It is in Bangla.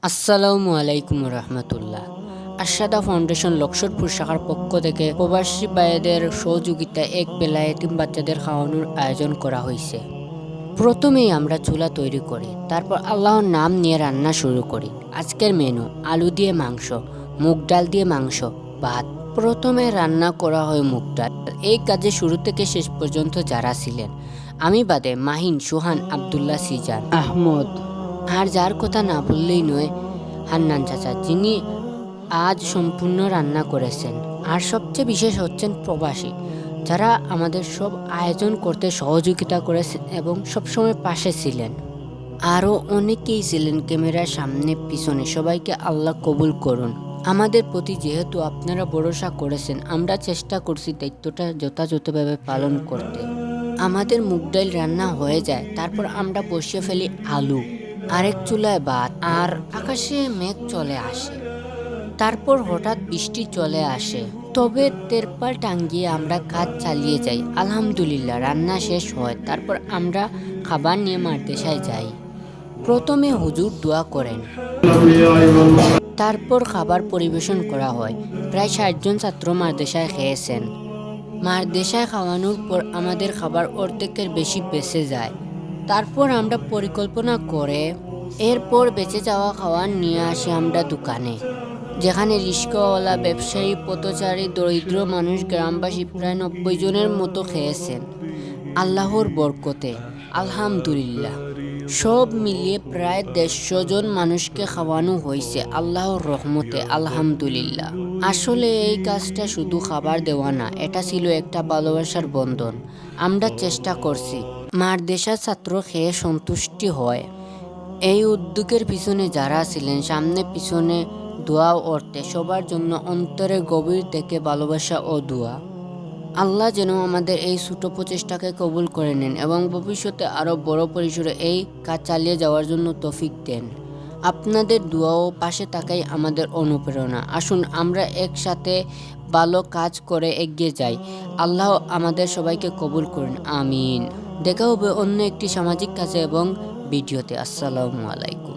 আসসালামু আলাইকুম রহমতুল্লাহ। আশাদা ফাউন্ডেশন লক্ষ্মণপুর শাখার পক্ষ থেকে প্রবাসী ভাইদের সহযোগিতায় এক বেলা এতিম বাচ্চাদের খাওয়ানোর আয়োজন করা হয়েছে। প্রথমেই আমরা চুলা তৈরি করি, তারপর আল্লাহর নাম নিয়ে রান্না শুরু করি। আজকের মেনু আলু দিয়ে মাংস, মুগ ডাল দিয়ে মাংস, ভাত। প্রথমে রান্না করা হয় মুগ ডাল। এই কাজে শুরু থেকে শেষ পর্যন্ত যারা ছিলেন, আমি বাদে মাহিন, সুহান, আবদুল্লাহ, সিজান, আহমদ, আর যার কথা না বললেই নয়, হান্নান চাচা, যিনি আজ সম্পূর্ণ রান্না করেছেন। আর সবচেয়ে বিশেষ হচ্ছেন প্রবাসী, যারা আমাদের সব আয়োজন করতে সহযোগিতা করেছেন এবং সবসময় পাশে ছিলেন। আরও অনেকেই ছিলেন ক্যামেরার সামনে পিছনে। সবাইকে আল্লাহ কবুল করুন। আমাদের প্রতি যেহেতু আপনারা ভরসা করেছেন, আমরা চেষ্টা করছি দায়িত্বটা যথাযথভাবে পালন করতে। আমাদের মুগ ডাল রান্না হয়ে যায়, তারপর আমরা বসিয়ে ফেলি আলু, আরেক চুলায় ভাত, আর আকাশে মেঘ চলে আসে। তারপর হঠাৎ বৃষ্টি চলে আসে, তবে তেরপাল টাঙ্গিয়ে আমরা কাজ চালিয়ে যাই। আলহামদুলিল্লাহ, রান্না শেষ হয়। তারপর আমরা খাবার নিয়ে মাদ্রাসায় যাই। প্রথমে হুজুর দোয়া করেন, তারপর খাবার পরিবেশন করা হয়। প্রায় ৬০ জন ছাত্র মাদ্রাসায় খেয়েছেন। মাদ্রাসায় খাওয়ানোর পর আমাদের খাবার অর্ধেকের বেশি বেঁচে যায়। তারপর আমরা পরিকল্পনা করে এরপর বেঁচে যাওয়া খাবার নিয়ে আসি আমরা দোকানে, যেখানে রিস্কাওয়ালা, ব্যবসায়ী, পথচারী, দরিদ্র মানুষ, গ্রামবাসী প্রায় ৯০ জনের মতো খেয়েছেন। আল্লাহর বরকতে আলহামদুলিল্লাহ, সব মিলিয়ে প্রায় ১৫০ জন মানুষকে খাওয়ানো হয়েছে আল্লাহর রহমতে আলহামদুলিল্লাহ। আসলে এই কাজটা শুধু খাবার দেওয়া না, এটা ছিল একটা ভালোবাসার বন্ধন। আমরা চেষ্টা করছি মাদ্রাসার ছাত্র খেয়ে সন্তুষ্টি হয়। এই উদ্যোগের পিছনে যারা ছিলেন, সামনে পিছনে দোয়া অর্থে, সবার জন্য অন্তরের গভীর থেকে ভালোবাসা ও দোয়া। আল্লাহ যেন আমাদের এই ছোট প্রচেষ্টাকে কবুল করে নেন এবং ভবিষ্যতে আরও বড় পরিসরে এই কাজ চালিয়ে যাওয়ার জন্য তৌফিক দেন। আপনাদের দোয়া ও পাশে থাকাই আমাদের অনুপ্রেরণা। আসুন আমরা একসাথে ভালো কাজ করে এগিয়ে যাই। আল্লাহ আমাদের সবাইকে কবুল করুন, আমিন। দেখা হবে অন্য একটি সামাজিক কাজে এবং ভিডিওতে। আসসালামু আলাইকুম।